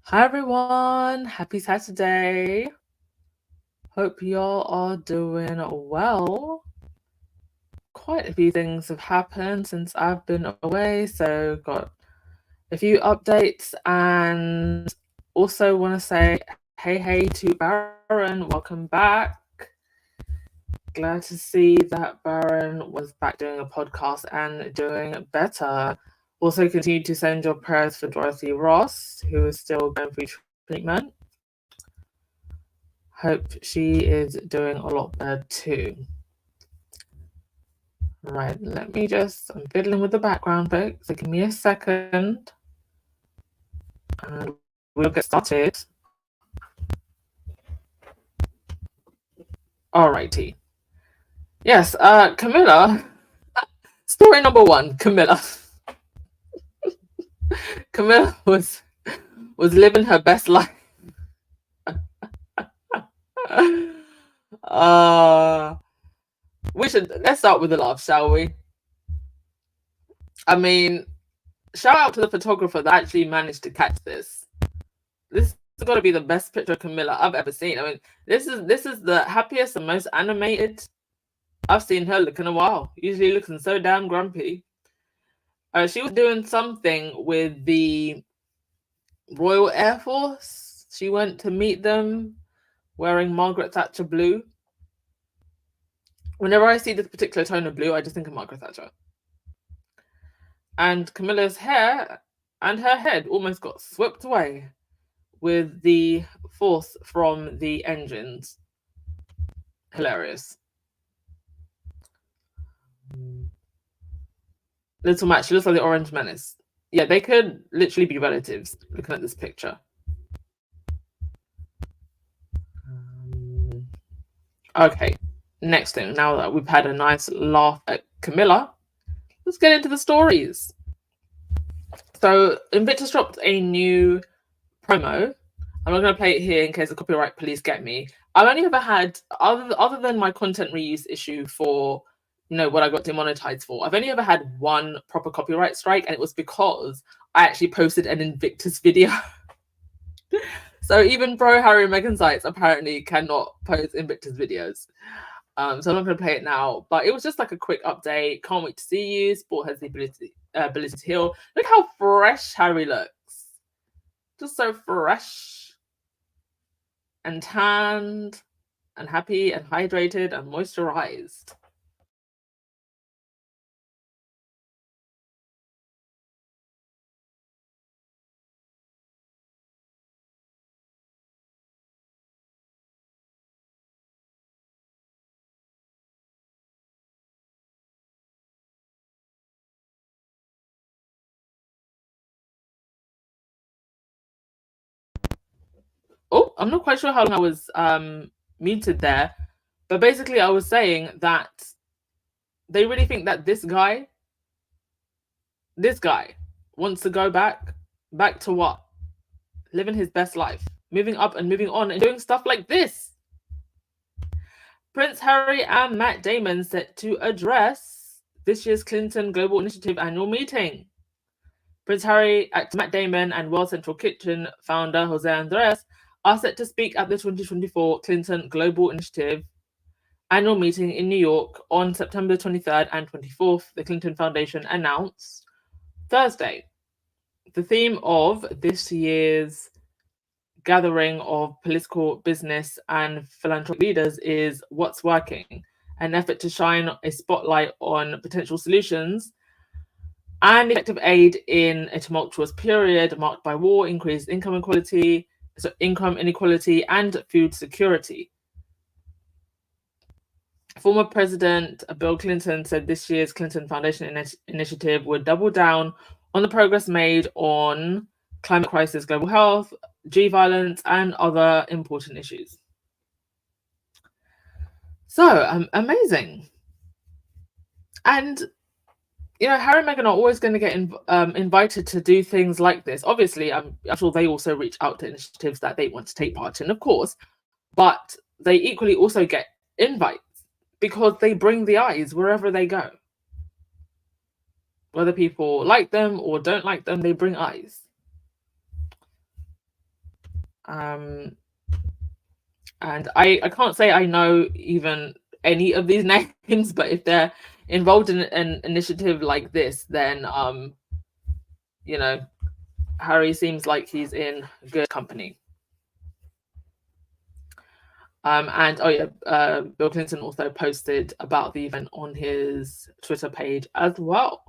Hi everyone, happy Saturday. Hope y'all are doing well. Quite a few things have happened since I've been away, so got a few updates and also want to say hey to Baron, welcome back. Glad to see that Baron was back doing a podcast and doing better. Also continue to send your prayers for Dorothy Ross, who is still going through treatment. Hope she is doing a lot better too. Right, I'm fiddling with the background, folks, so give me a second and we'll get started. Alrighty. Yes, Camilla. Story number one, Camilla. Camilla was living her best life. Let's start with the laugh, shall we? I mean, shout out to the photographer that actually managed to catch this. This has got to be the best picture of Camilla I've ever seen. I mean, this is the happiest and most animated I've seen her look in a while. Usually looking so damn grumpy. She was doing something with the Royal Air Force. She went to meet them wearing Margaret Thatcher blue. Whenever I see this particular tone of blue, I just think of Margaret Thatcher. And Camilla's hair and her head almost got swept away with the force from the engines. Hilarious. Little Matt, she looks like the Orange Menace. Yeah, they could literally be relatives looking at this picture. Okay, next thing. Now that we've had a nice laugh at Camilla, let's get into the stories. So Invictus dropped a new promo. I'm not going to play it here in case the copyright police get me. I've only ever had, other than my content reuse issue for, what I got demonetized for, I've only ever had one proper copyright strike, and it was because I actually posted an Invictus video. So even pro Harry and Meghan sites apparently cannot post Invictus videos. So I'm not going to play it now, but it was just like a quick update. Can't wait to see you. Sport has the ability to heal. Look how fresh Harry looks. Just so fresh and tanned and happy and hydrated and moisturized. Oh, I'm not quite sure how long I was muted there, but basically I was saying that they really think that this guy wants to go back to what? Living his best life, moving up and moving on and doing stuff like this. Prince Harry and Matt Damon set to address this year's Clinton Global Initiative annual meeting. Prince Harry, actor Matt Damon, and World Central Kitchen founder Jose Andres are set to speak at the 2024 Clinton Global Initiative annual meeting in New York on September 23rd and 24th, the Clinton Foundation announced Thursday. The theme of this year's gathering of political, business, and philanthropic leaders is What's Working, an effort to shine a spotlight on potential solutions and effective aid in a tumultuous period marked by war, increased income inequality, and food security. Former President Bill Clinton said this year's Clinton Foundation initiative would double down on the progress made on climate crisis, global health, G violence, and other important issues. So, amazing. And, Harry and Meghan are always going to get invited to do things like this. Obviously, I'm sure they also reach out to initiatives that they want to take part in, of course, but they equally also get invites because they bring the eyes wherever they go. Whether people like them or don't like them, they bring eyes. And I can't say I know even any of these names, but if they're involved in an initiative like this, then Harry seems like he's in good company. And Bill Clinton also posted about the event on his Twitter page as well.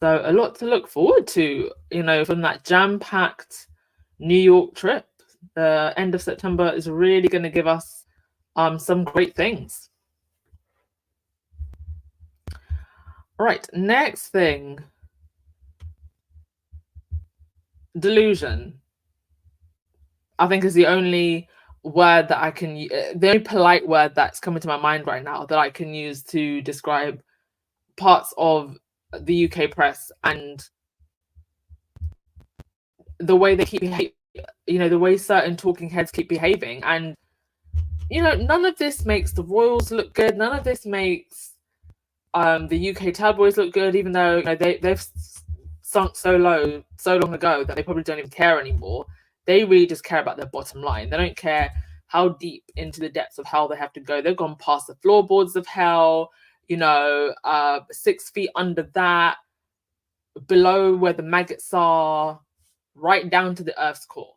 So a lot to look forward to, from that jam-packed New York trip. The end of September is really going to give us some great things. All right, next thing. Delusion, I think, is the only word that I can, the only polite word that's coming to my mind right now that I can use to describe parts of the UK press and the way they keep behaving, the way certain talking heads keep behaving. And, none of this makes the royals look good. None of this makes the UK tabloids look good, even though they've sunk so low so long ago that they probably don't even care anymore. They really just care about their bottom line. They don't care how deep into the depths of hell they have to go. They've gone past the floorboards of hell, 6 feet under that, below where the maggots are, right down to the earth's core.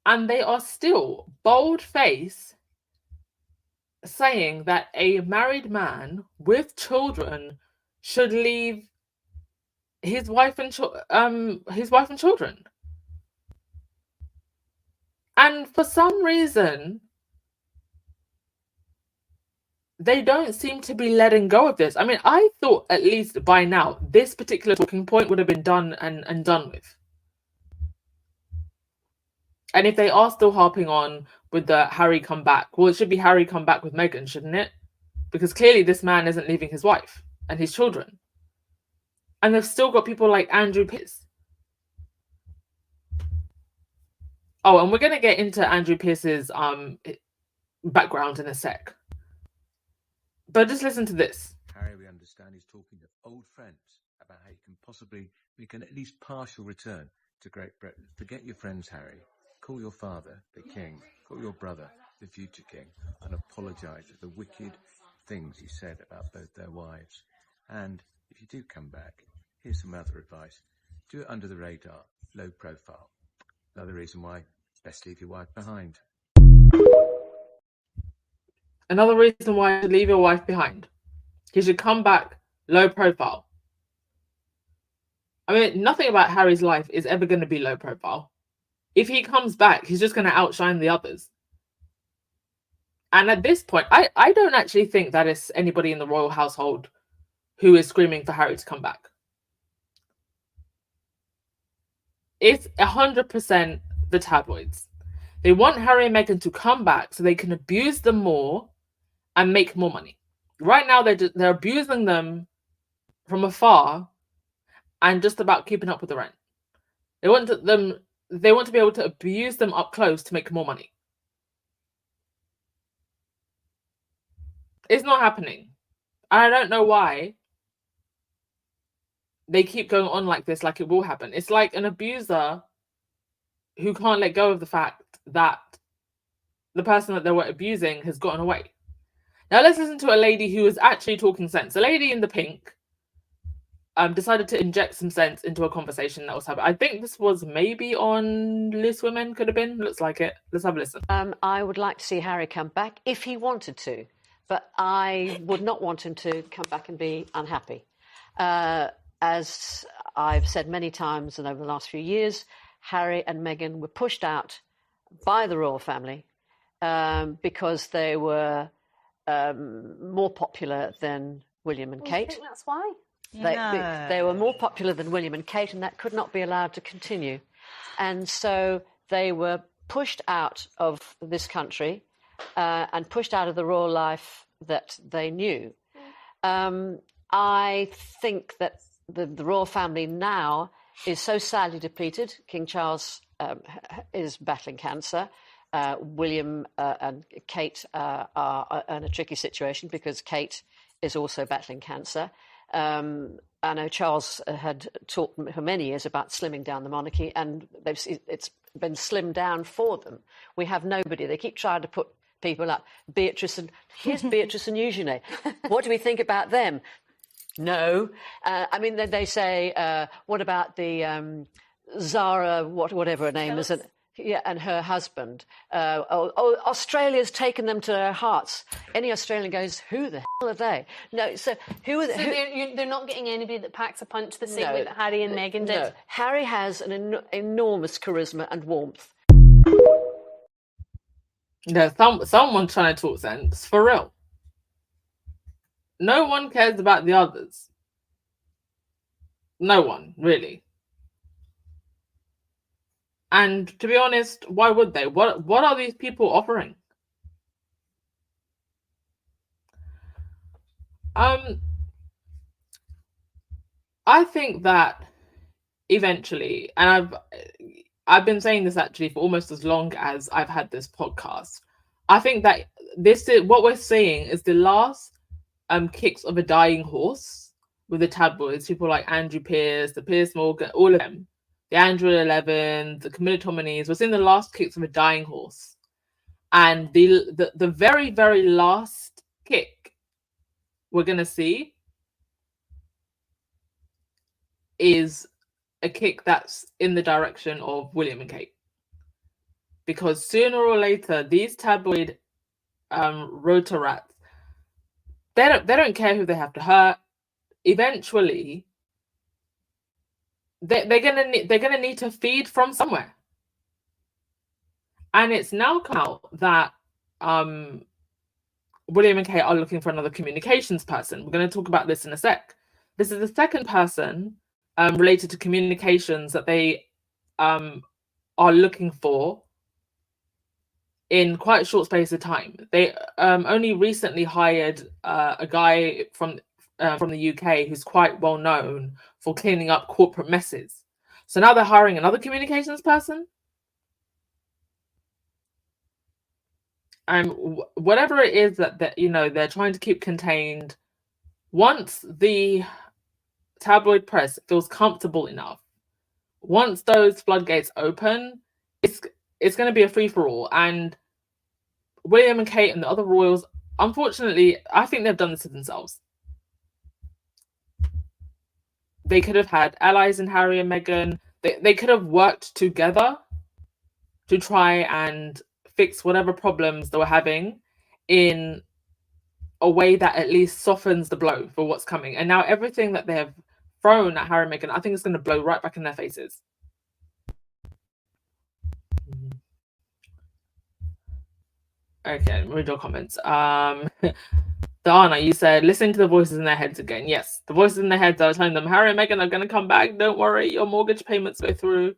And they are still bold-faced saying that a married man with children should leave his wife and children. And for some reason, they don't seem to be letting go of this. I mean, I thought at least by now this particular talking point would have been done and done with. And if they are still harping on with the Harry come back, well, it should be Harry come back with Meghan, shouldn't it? Because clearly this man isn't leaving his wife and his children. And they've still got people like Andrew Pierce. Oh, and we're going to get into Andrew Pierce's background in a sec. But just listen to this. Harry, we understand, he's talking to old friends about how you can possibly make an at least partial return to Great Britain. Forget your friends, Harry. Call your father, the king. Call your brother, the future king, and apologise for the wicked things you said about both their wives. And if you do come back, here's some other advice. Do it under the radar, low profile. Another reason why it's best to leave your wife behind. Another reason why you should leave your wife behind. He should come back low profile. I mean, nothing about Harry's life is ever going to be low profile. If he comes back, he's just going to outshine the others. And at this point, I don't actually think that it's anybody in the royal household who is screaming for Harry to come back. It's 100% the tabloids. They want Harry and Meghan to come back so they can abuse them more and make more money. Right now, they're abusing them from afar and just about keeping up with the rent. They want to be able to abuse them up close to make more money. It's not happening. And I don't know why they keep going on like this, like it will happen. It's like an abuser who can't let go of the fact that the person that they were abusing has gotten away. Now let's listen to a lady who is actually talking sense. A lady in the pink decided to inject some sense into a conversation that was happening. I think this was maybe on Loose Women, could have been. Looks like it. Let's have a listen. I would like to see Harry come back if he wanted to, but I would not want him to come back and be unhappy. As I've said many times and over the last few years, Harry and Meghan were pushed out by the royal family because they were more popular than William and Kate. You think that's why? They were more popular than William and Kate, and that could not be allowed to continue. And so they were pushed out of this country and pushed out of the royal life that they knew. I think that the royal family now is so sadly depleted. King Charles is battling cancer. William and Kate are in a tricky situation because Kate is also battling cancer. I know Charles had talked for many years about slimming down the monarchy, and it's been slimmed down for them. We have nobody. They keep trying to put people up. Here's Beatrice and Eugenie. What do we think about them? No. I mean, they say, what about the Zara, whatever her name is, and her husband. Australia's taken them to their hearts. Any Australian goes, who the hell are they? No, so who are they? They're not getting anybody that packs a punch the same way that Harry and Meghan did. No. Harry has an enormous charisma and warmth. There's someone trying to talk sense, for real. No one cares about the others. No one, really. And to be honest, why would they? What are these people offering? I think that eventually, and I've been saying this actually for almost as long as I've had this podcast. I think that this is what we're seeing is the last kicks of a dying horse with the tabloids. People like Andrew Pierce, the Piers Morgan, all of them, the Andrew 11, the Camilla Tominis. We're seeing the last kicks of a dying horse, and the very, very last kick we're gonna see is a kick that's in the direction of William and Kate, because sooner or later these tabloid rotor rats, they don't care who they have to hurt. Eventually they're gonna need to feed from somewhere, and it's now come out that William and Kate are looking for another communications person. We're going to talk about this in a sec. This is the second person related to communications that they are looking for in quite a short space of time. They only recently hired a guy from the UK who's quite well known for cleaning up corporate messes. So now they're hiring another communications person. Whatever it is that they're trying to keep contained, once the tabloid press feels comfortable enough, once those floodgates open, it's going to be a free-for-all. And William and Kate and the other royals, unfortunately, I think they've done this to themselves. They could have had allies in Harry and Meghan. They could have worked together to try and fix whatever problems they were having in a way that at least softens the blow for what's coming. And now everything that they have thrown at Harry and Meghan, I think it's going to blow right back in their faces. Okay, read your comments. Diana, you said listening to the voices in their heads again. Yes, the voices in their heads are telling them Harry and Meghan are going to come back. Don't worry, your mortgage payments go through.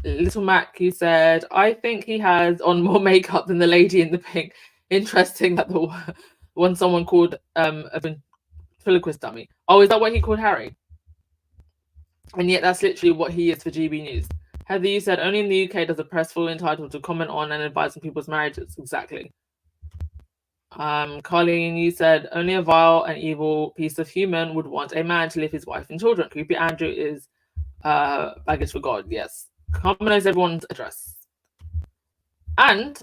Little Mac, you said, I think he has on more makeup than the lady in the pink. Interesting that the one someone called a ventriloquist dummy. Oh, is that what he called Harry? And yet that's literally what he is for GB News. Heather, you said, only in the UK does the press feel entitled to comment on and advise on people's marriages. Exactly. Carleen, you said, only a vile and evil piece of human would want a man to leave his wife and children. Creepy Andrew is baggage for God. Yes. Harmonize everyone's address. And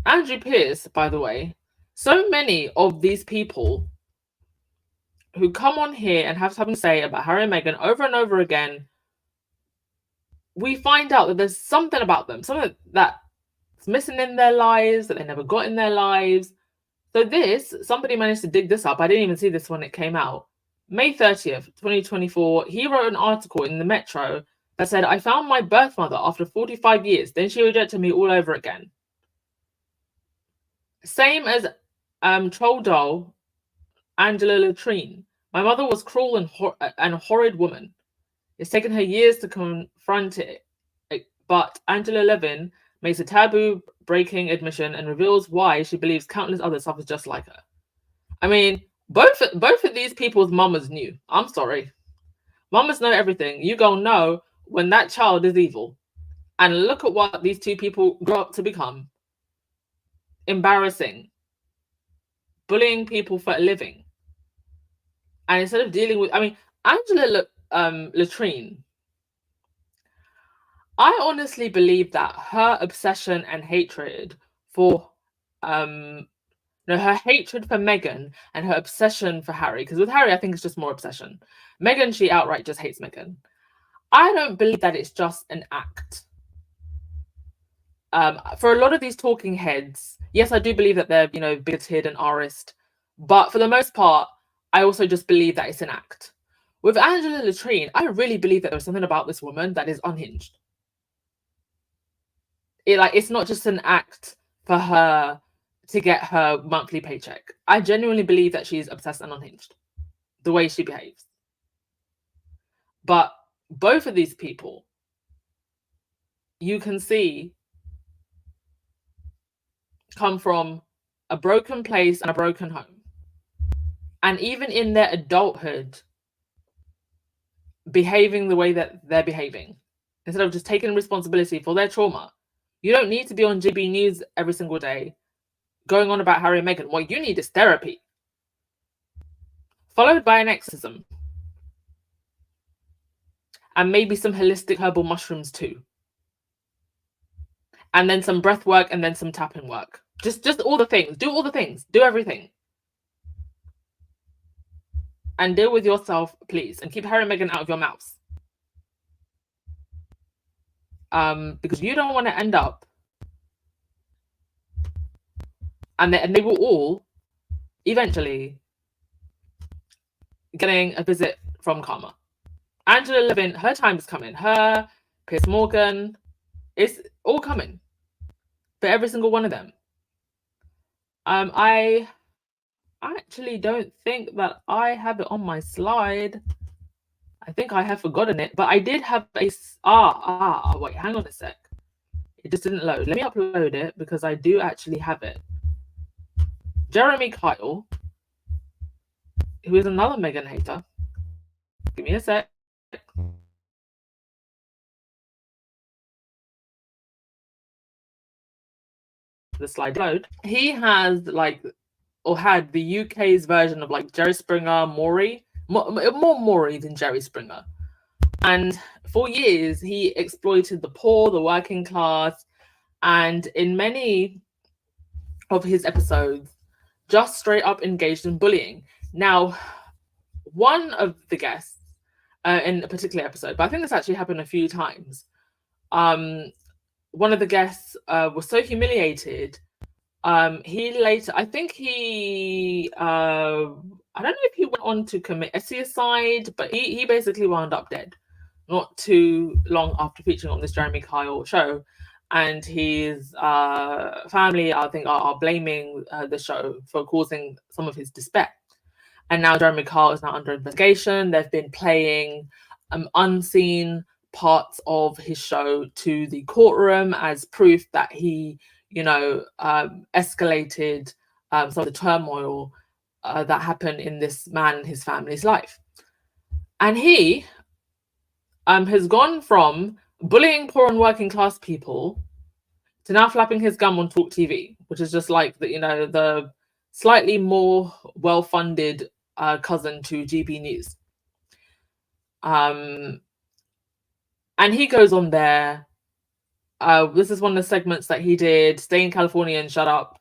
Andrew Pierce, by the way, so many of these people who come on here and have something to say about Harry and Meghan over and over again, we find out that there's something about them, something that's missing in their lives, that they never got in their lives. So somebody managed to dig this up. I didn't even see this when it came out. May 30th, 2024, he wrote an article in the Metro that said, I found my birth mother after 45 years. Then she rejected me all over again. Same as troll doll Angela Latrine. My mother was cruel and horrid woman. It's taken her years to confront it. But Angela Levin makes a taboo-breaking admission and reveals why she believes countless others suffer just like her. I mean, both of these people's mamas knew. I'm sorry. Mamas know everything. You gonna know when that child is evil. And look at what these two people grow up to become. Embarrassing. Bullying people for a living. And instead of dealing with, I mean, Angela Latrine, I honestly believe that her obsession and hatred for her hatred for Meghan and her obsession for Harry, because with Harry I think it's just more obsession. Meghan, she outright just hates Meghan. I don't believe that it's just an act. For a lot of these talking heads, yes, I do believe that they're, bigoted and arist, but for the most part, I also just believe that it's an act. With Angela Latrine, I really believe that there's something about this woman that is unhinged. It's not just an act for her to get her monthly paycheck. I genuinely believe that she's obsessed and unhinged, the way she behaves. But both of these people, you can see, come from a broken place and a broken home. And even in their adulthood, behaving the way that they're behaving, instead of just taking responsibility for their trauma. You don't need to be on GB News every single day going on about Harry and Meghan. What you need is therapy, followed by an exorcism. And maybe some holistic herbal mushrooms too. And then some breath work and then some tapping work. Just all the things. Do all the things. Do everything. And deal with yourself, please. And keep Harry and Meghan out of your mouths. Because you don't want to end up. And they will all eventually getting a visit from karma. Angela Levin, her time is coming. Her, Piers Morgan, it's all coming for every single one of them. I actually don't think that I have it on my slide. I think I have forgotten it, but I did have a wait, hang on a sec. It just didn't load. Let me upload it because I do actually have it. Jeremy Kyle, who is another Meghan hater. Give me a sec. The slide load. He has had the UK's version of Jerry Springer, more Maury than Jerry Springer. And for years, he exploited the poor, the working class, and in many of his episodes, just straight up engaged in bullying. Now, one of the guests in a particular episode, but I think this actually happened a few times, one of the guests was so humiliated. He later, I think he, I don't know if he went on to commit a suicide, but he basically wound up dead not too long after featuring on this Jeremy Kyle show. And his family, I think, are blaming the show for causing some of his despair. And now Jeremy Kyle is now under investigation. They've been playing unseen parts of his show to the courtroom as proof that he, escalated some of the turmoil that happened in this man and his family's life. And he has gone from bullying poor and working class people to now flapping his gum on Talk TV, which is just the slightly more well-funded cousin to GB News. And he goes on there. This is one of the segments that he did, Stay in California and Shut Up.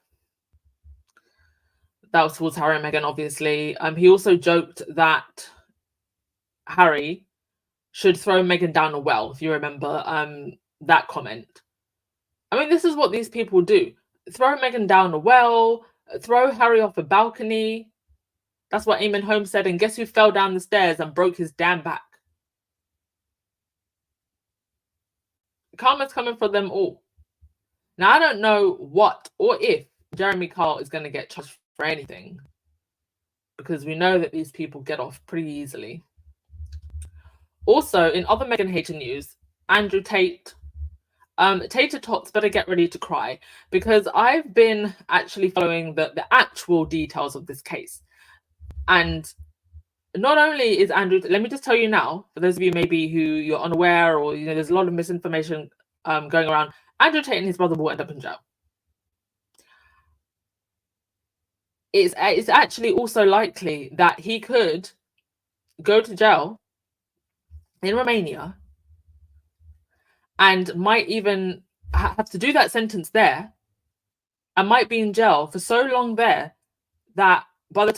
That was towards Harry and Meghan, obviously. He also joked that Harry should throw Meghan down a well, if you remember that comment. I mean, this is what these people do. Throw Meghan down a well, throw Harry off a balcony. That's what Eamon Holmes said. And guess who fell down the stairs and broke his damn back? Karma's coming for them all. Now, I don't know what or if Jeremy Kyle is going to get charged for anything, because we know that these people get off pretty easily. Also, in other Meghan hater news, Andrew Tate. Tate Tots better get ready to cry, because I've been actually following the actual details of this case. And not only is Andrew, let me just tell you now, for those of you maybe who you're unaware or there's a lot of misinformation going around, Andrew Tate and his brother will end up in jail. It's actually also likely that he could go to jail in Romania and might even have to do that sentence there and might be in jail for so long there that by the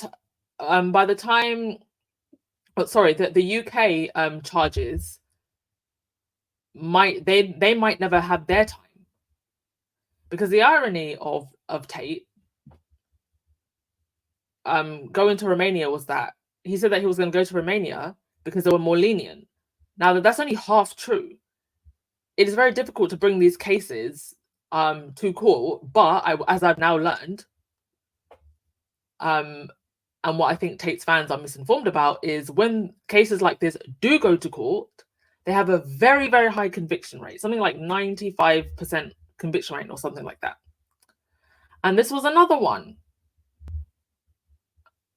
time the UK charges might never have their time. Because the irony of Tate going to Romania was that he said that he was going to go to Romania because they were more lenient. Now that's only half true. It is very difficult to bring these cases to court, but as I've now learned, and what I think Tate's fans are misinformed about is when cases like this do go to court, they have a very, very high conviction rate, something like 95% conviction rate or something like that. And this was another one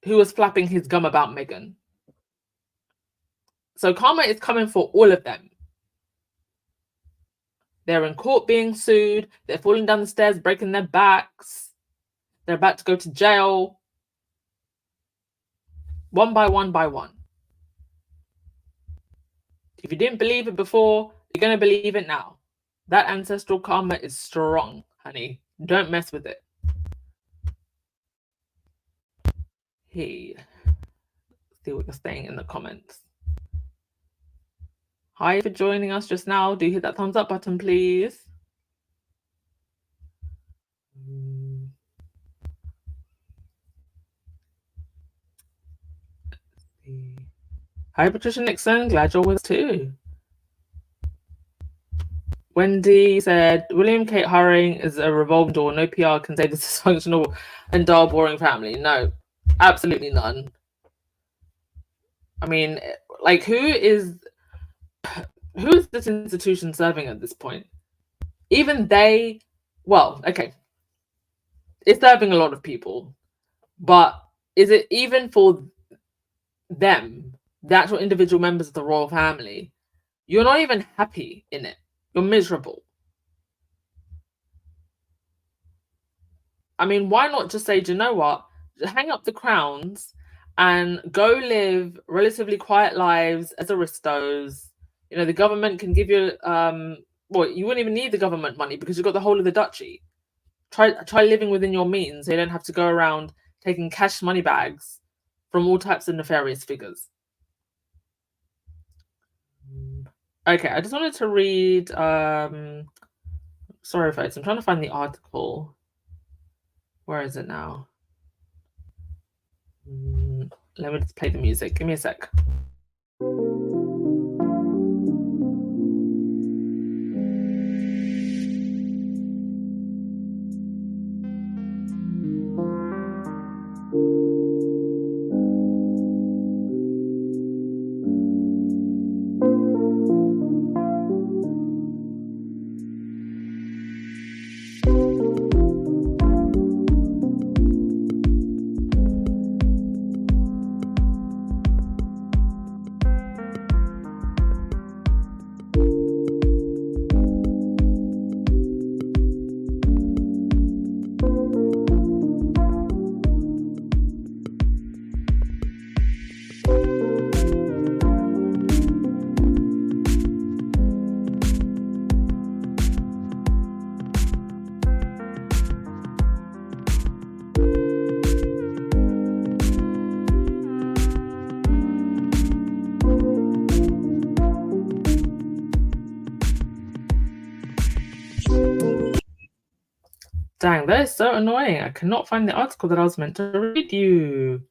who was flapping his gum about Meghan. So karma is coming for all of them. They're in court being sued. They're falling down the stairs, breaking their backs. They're about to go to jail. One by one by one. If you didn't believe it before, you're going to believe it now. That ancestral karma is strong, honey. Don't mess with it. Hey, see what you're saying in the comments. Hi for joining us just now. Do hit that thumbs up button, please. Hi, Patricia Nixon. Glad you're with us too. Wendy said, William Kate hiring is a revolving door. No PR can save this dysfunctional and dull, boring family. No, absolutely none. I mean, like, who is this institution serving at this point? Even they, well, okay, it's serving a lot of people, but is it even for them, the actual individual members of the royal family? You're not even happy in it. You're miserable. I mean, why not just say, do you know what? Just hang up the crowns and go live relatively quiet lives as aristos. You know, the government can give you, well, you wouldn't even need the government money because you've got the whole of the duchy. Try living within your means so you don't have to go around taking cash money bags from all types of nefarious figures. Okay, I just wanted to read, sorry folks, I'm trying to find the article. Where is it now? Let me just play the music. Give me a sec. Dang, that is so annoying. I cannot find the article that I was meant to read you.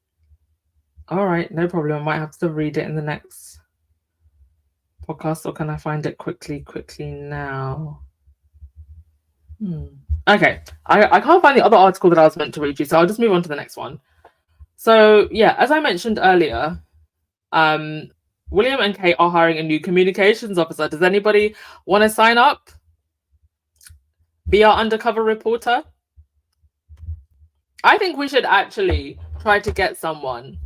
All right, no problem. I might have to read it in the next podcast, or can I find it quickly now? Okay, I can't find the other article that I was meant to read you, so I'll just move on to the next one. So yeah, as I mentioned earlier, William and Kate are hiring a new communications officer. Does anybody want to sign up? Be our undercover reporter? I think we should actually try to get someone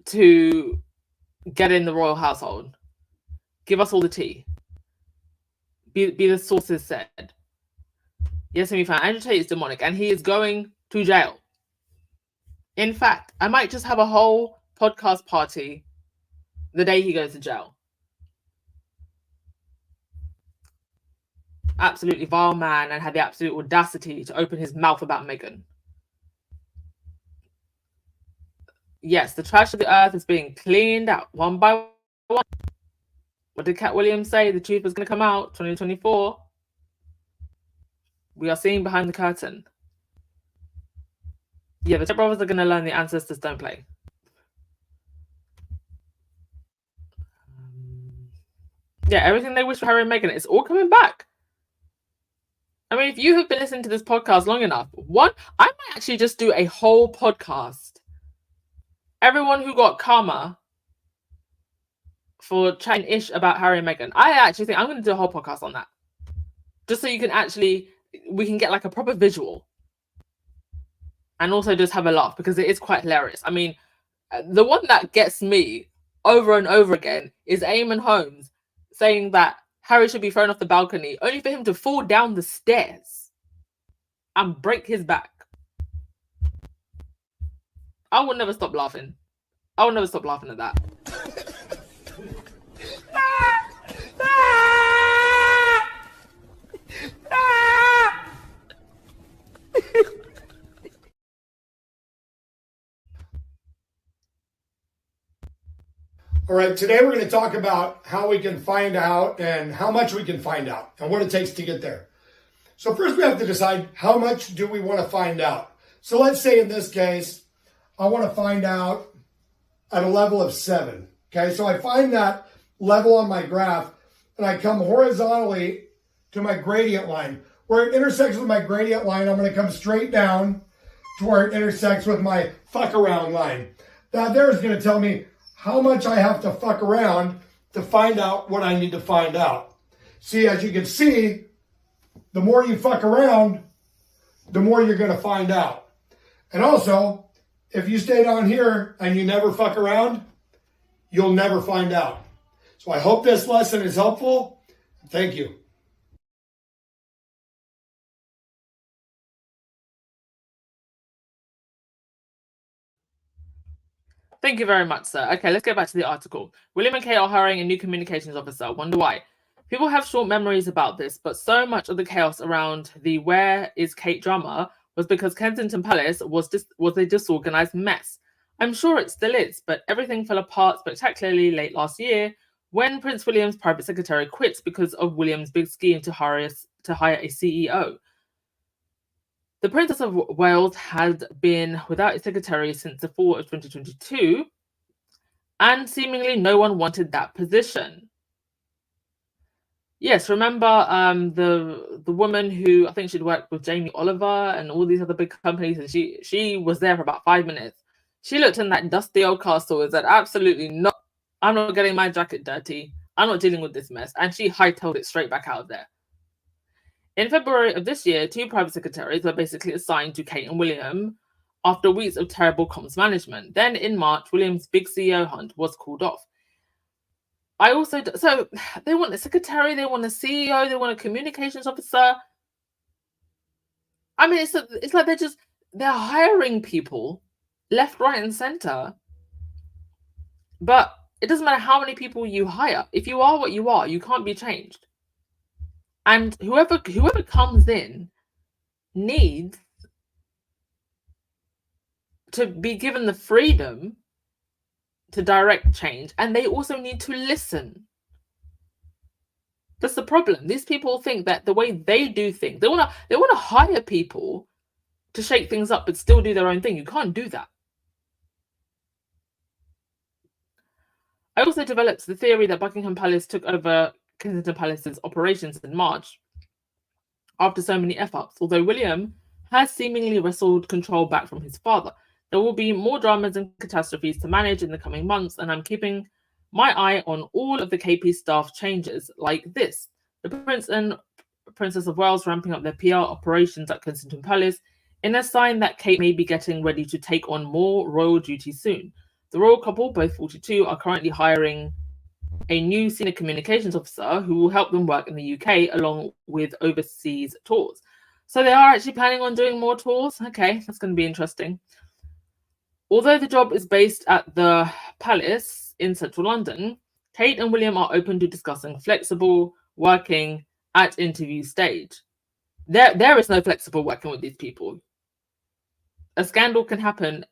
to get in the royal household. Give us all the tea. Be the sources said. Yes, we found Andrew Tate is demonic and he is going to jail. In fact, I might just have a whole podcast party the day he goes to jail. Absolutely vile man, and had the absolute audacity to open his mouth about Meghan. Yes, the trash of the earth is being cleaned out one by one. What did Cat Williams say? The truth was going to come out 2024. We are seeing behind the curtain. Yeah, the Tate brothers are going to learn the ancestors don't play. Yeah, everything they wish for Harry and Meghan, it's all coming back. I mean, if you have been listening to this podcast long enough, I might actually just do a whole podcast. Everyone who got karma for chatting ish about Harry and Meghan, I actually think I'm going to do a whole podcast on that. Just so you can we can get like a proper visual. And also just have a laugh, because it is quite hilarious. I mean, the one that gets me over and over again is Eamon Holmes saying that Harry should be thrown off the balcony, only for him to fall down the stairs and break his back. I will never stop laughing. I will never stop laughing at that. All right, today we're going to talk about how we can find out and how much we can find out and what it takes to get there. So first we have to decide how much do we want to find out. So let's say in this case, I want to find out at a level of 7. Okay, so I find that level on my graph and I come horizontally to my gradient line. Where it intersects with my gradient line, I'm going to come straight down to where it intersects with my fuck around line. That there is going to tell me how much I have to fuck around to find out what I need to find out. See, as you can see, the more you fuck around, the more you're going to find out. And also, if you stay down here and you never fuck around, you'll never find out. So I hope this lesson is helpful. Thank you. Thank you very much, sir. Okay, let's get back to the article. William and Kate are hiring a new communications officer. Wonder why? People have short memories about this, but so much of the chaos around the "Where is Kate" drama was because Kensington Palace was a disorganized mess. I'm sure it still is, but everything fell apart spectacularly late last year when Prince William's private secretary quit because of William's big scheme to hire a CEO. The Princess of Wales had been without a secretary since the fall of 2022, and seemingly no one wanted that position. Yes, remember the woman who, I think she'd worked with Jamie Oliver and all these other big companies, and she was there for about 5 minutes. She looked in that dusty old castle and said, absolutely not, I'm not getting my jacket dirty. I'm not dealing with this mess. And she hightailed it straight back out of there. In February of this year, 2 private secretaries were basically assigned to Kate and William after weeks of terrible comms management. Then in March, William's big CEO hunt was called off. So they want a secretary, they want a CEO, they want a communications officer. I mean, it's like they're hiring people left, right, and center. But it doesn't matter how many people you hire. If you are what you are, you can't be changed. And whoever comes in needs to be given the freedom to direct change, and they also need to listen. That's the problem. These people think that the way they do things, they want to hire people to shake things up but still do their own thing. You can't do that. I also developed the theory that Buckingham Palace took over Kensington Palace's operations in March after so many F-ups, although William has seemingly wrestled control back from his father. There will be more dramas and catastrophes to manage in the coming months, and I'm keeping my eye on all of the KP staff changes like this. The Prince and Princess of Wales ramping up their PR operations at Kensington Palace in a sign that Kate may be getting ready to take on more royal duties soon. The royal couple, both 42, are currently hiring a new senior communications officer who will help them work in the UK along with overseas tours. So they are actually planning on doing more tours? Okay, that's going to be interesting. Although the job is based at the palace, in central London, Tate and William are open to discussing flexible working at interview stage. There is no flexible working with these people. A scandal can happen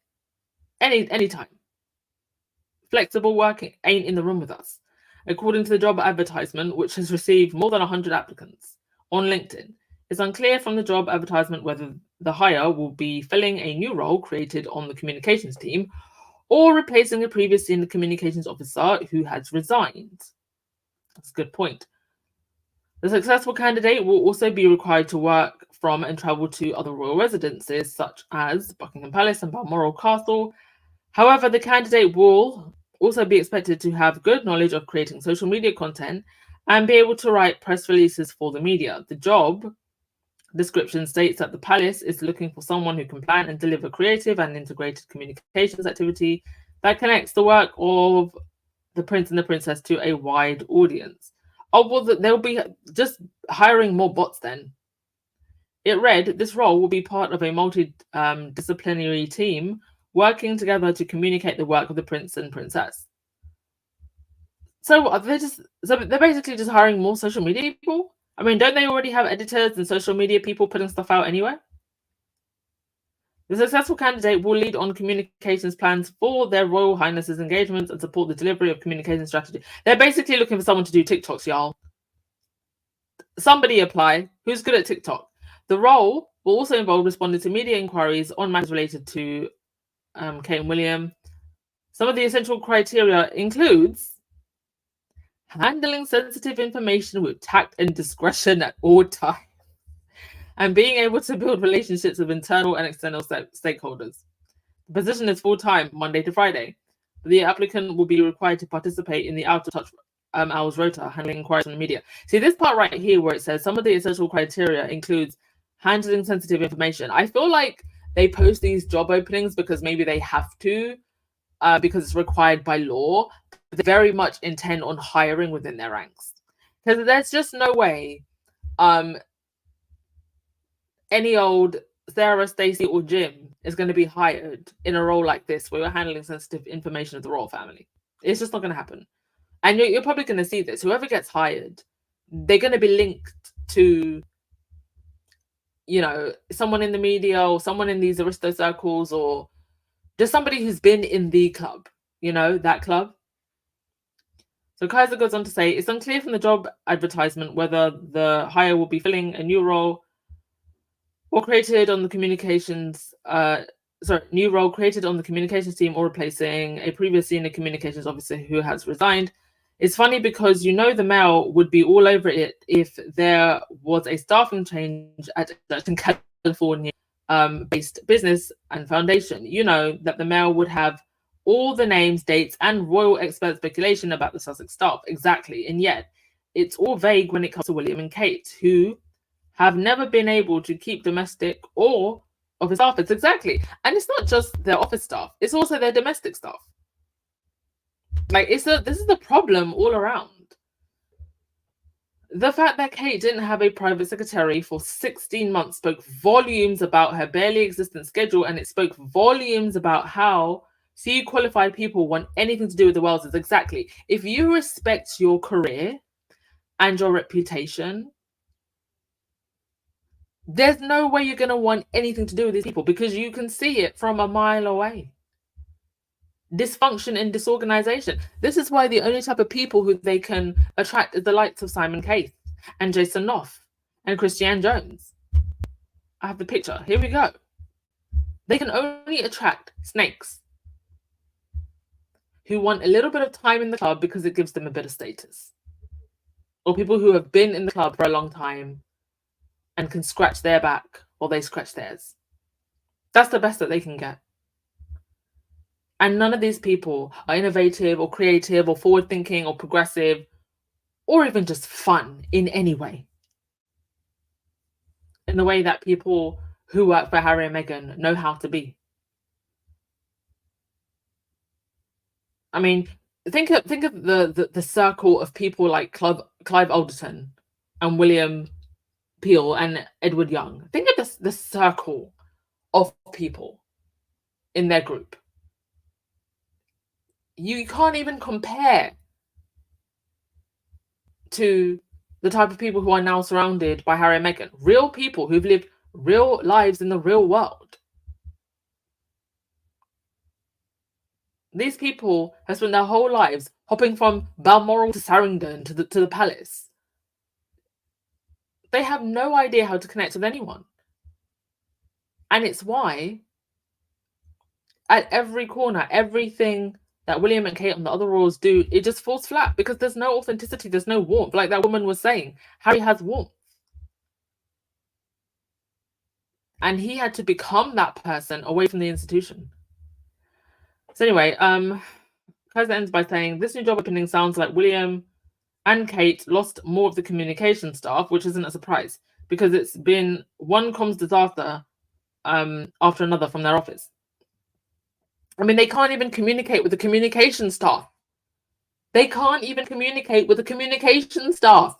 anytime. Flexible working ain't in the room with us. According to the job advertisement, which has received more than 100 applicants on LinkedIn, it's unclear from the job advertisement whether the hire will be filling a new role created on the communications team or replacing a previous senior communications officer who has resigned. That's a good point. The successful candidate will also be required to work from and travel to other royal residences such as Buckingham Palace and Balmoral Castle. However, the candidate will also be expected to have good knowledge of creating social media content and be able to write press releases for the media. The job description states that the palace is looking for someone who can plan and deliver creative and integrated communications activity that connects the work of the prince and the princess to a wide audience. Oh, well, they'll be just hiring more bots then. It read, this role will be part of a multidisciplinary team working together to communicate the work of the prince and princess. So they're basically just hiring more social media people? I mean, don't they already have editors and social media people putting stuff out anyway? The successful candidate will lead on communications plans for their Royal Highness's engagements and support the delivery of communication strategy. They're basically looking for someone to do TikToks, y'all. Somebody apply. Who's good at TikTok? The role will also involve responding to media inquiries on matters related to Kate and William. Some of the essential criteria includes handling sensitive information with tact and discretion at all times, and being able to build relationships with internal and external stakeholders. The position is full-time, Monday to Friday. The applicant will be required to participate in the out-of-touch hours rota, handling inquiries from the media. See, this part right here where it says some of the essential criteria includes handling sensitive information. I feel like they post these job openings because maybe they have to, because it's required by law. But they very much intend on hiring within their ranks. Because there's just no way any old Sarah, Stacey, or Jim is going to be hired in a role like this where you're handling sensitive information of the royal family. It's just not going to happen. And you're probably going to see this. Whoever gets hired, they're going to be linked to, you know, someone in the media or someone in these aristo circles or just somebody who's been in the club, you know, that club. So Kaiser goes on to say, it's unclear from the job advertisement whether the hire will be filling a new role or created on the communications, new role created on the communications team or replacing a previous senior communications officer who has resigned. It's funny because, you know, the Mail would be all over it if there was a staffing change at a certain California based business and foundation. You know, that the Mail would have all the names, dates, and royal expert speculation about the Sussex staff. Exactly. And yet, it's all vague when it comes to William and Kate, who have never been able to keep domestic or office staff. It's exactly. And it's not just their office staff, it's also their domestic staff. Like, this is the problem all around. The fact that Kate didn't have a private secretary for 16 months spoke volumes about her barely existent schedule, and it spoke volumes about how CU qualified people want anything to do with the Welleses. Exactly. If you respect your career and your reputation, there's no way you're going to want anything to do with these people because you can see it from a mile away. Dysfunction and disorganization. This is why the only type of people who they can attract is the likes of Simon Case and Jason Knopf and Christiane Jones. I have the picture. Here we go. They can only attract snakes who want a little bit of time in the club because it gives them a bit of status. Or people who have been in the club for a long time and can scratch their back while they scratch theirs. That's the best that they can get. And none of these people are innovative or creative or forward-thinking or progressive or even just fun in any way. In the way that people who work for Harry and Meghan know how to be. I mean, think of the circle of people like Clive Alderton and William Peel and Edward Young. Think of the circle of people in their group. You can't even compare to the type of people who are now surrounded by Harry and Meghan. Real people who've lived real lives in the real world. These people have spent their whole lives hopping from Balmoral to Sarrington to the palace. They have no idea how to connect with anyone. And it's why at every corner, everything that William and Kate and the other royals do, it just falls flat because there's no authenticity, there's no warmth. Like that woman was saying, Harry has warmth. And he had to become that person away from the institution. So anyway, Kaiser ends by saying, this new job opening sounds like William and Kate lost more of the communication staff, which isn't a surprise because it's been one comms disaster after another from their office. I mean, they can't even communicate with the communication staff. They can't even communicate with the communication staff.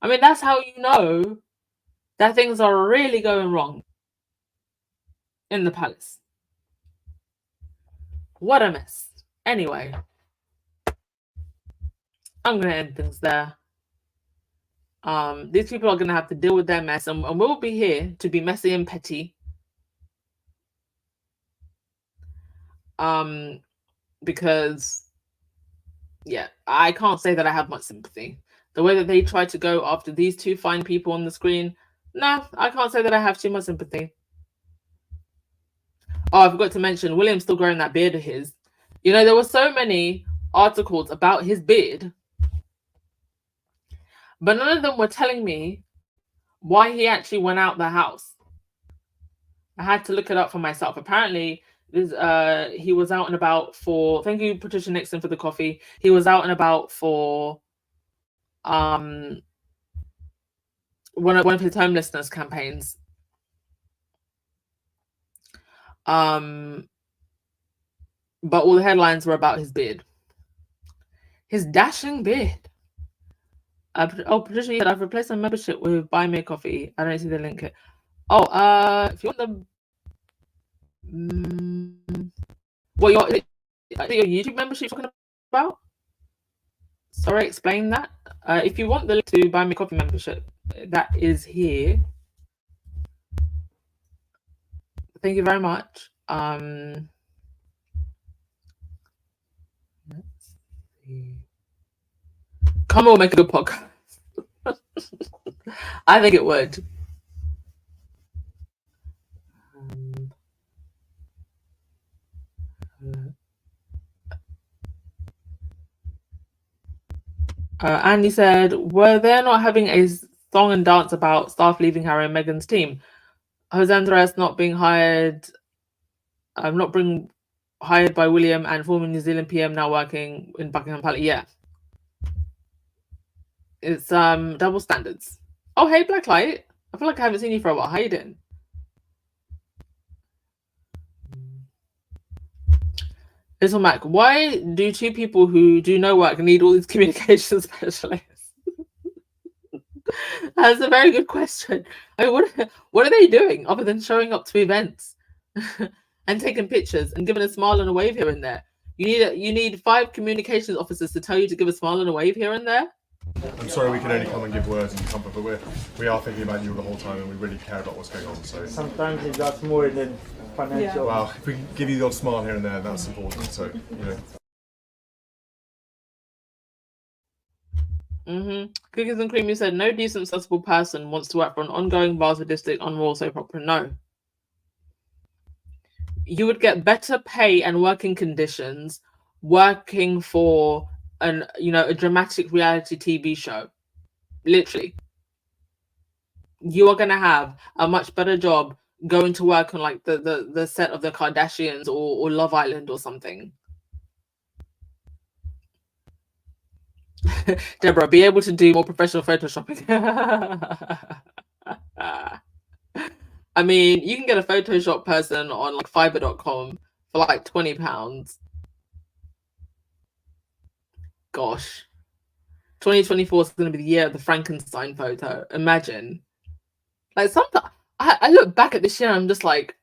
I mean, that's how you know that things are really going wrong in the palace. What a mess. Anyway, I'm going to end things there. These people are going to have to deal with their mess, and we'll be here to be messy and petty. Because, yeah, I can't say that I have much sympathy. The way that they try to go after these two fine people on the screen, no, I can't say that I have too much sympathy. Oh, I forgot to mention, William's still growing that beard of his. You know, there were so many articles about his beard, but none of them were telling me why he actually went out the house. I had to look it up for myself. Apparently, he was out and about for... Thank you, Patricia Nixon, for the coffee. He was out and about for one of his homelessness campaigns. But all the headlines were about his beard. His dashing beard. Patricia said, I've replaced my membership with Buy Me a Coffee. I don't see the link here. Oh, if you want the... What, your YouTube membership talking about? Sorry, explain that. If you want the link to Buy Me a Coffee membership, that is here. Thank you very much. Let's see. Come on, make a good podcast. I think it would. Andy said, were they not having a song and dance about staff leaving Harry and Meghan's team? Jose Andres not being hired, hired by William, and former New Zealand PM now working in Buckingham Palace. Yeah. It's double standards. Oh, hey, Blacklight. I feel like I haven't seen you for a while. How you doing? Little Mac, why do two people who do no work need all these communication specialists? That's a very good question. I mean, what are they doing other than showing up to events and taking pictures and giving a smile and a wave here and there? You need 5 communications officers to tell you to give a smile and a wave here and there? I'm sorry we can only come and give words and comfort, but we are thinking about you the whole time and we really care about what's going on. So sometimes that's more than financial. Yeah. Well, if we can give you the odd smile here and there, that's important. So, you know. Cookies and Cream, you said, no decent, sensible person wants to work for an ongoing, bar-sadistic, unroyal soap opera. No. You would get better pay and working conditions working for a dramatic reality TV show. Literally. You are going to have a much better job going to work on like the set of the Kardashians or Love Island or something. Deborah, be able to do more professional photoshopping. I mean, you can get a Photoshop person on like Fiverr.com for like £20. Gosh. 2024 is going to be the year of the Frankenstein photo. Imagine. Like, sometimes I look back at this year and I'm just like,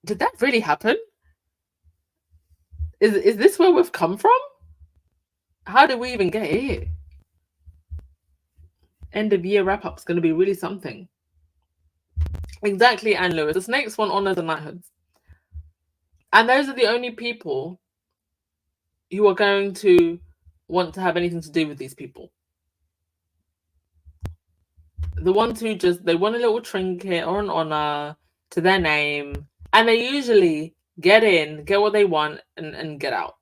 did that really happen? Is this where we've come from? How did we even get here? End of year wrap up is going to be really something. Exactly, Anne Lewis. This next one honors the knighthoods. And those are the only people who are going to want to have anything to do with these people. The ones who they want a little trinket or an honor to their name, and they usually get in, get what they want, and get out.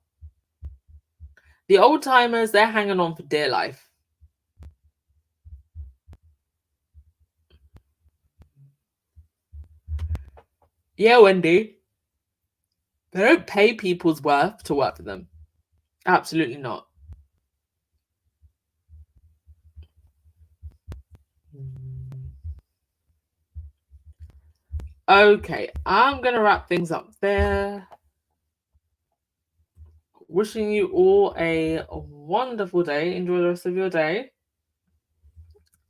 The old timers, they're hanging on for dear life. Yeah, Wendy. They don't pay people's worth to work for them. Absolutely not. Okay, I'm going to wrap things up there. Wishing you all a wonderful day. Enjoy the rest of your day.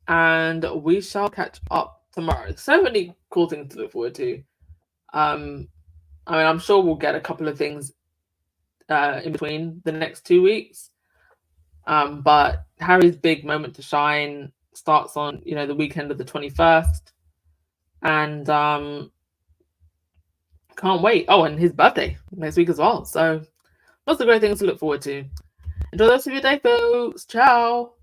And we shall catch up tomorrow. So many cool things to look forward to. I mean, I'm sure we'll get a couple of things in between the next 2 weeks. But Harry's big moment to shine starts on, the weekend of the 21st. And can't wait. Oh, and his birthday next week as well. So lots of great things to look forward to. Enjoy the rest of your day, folks. Ciao.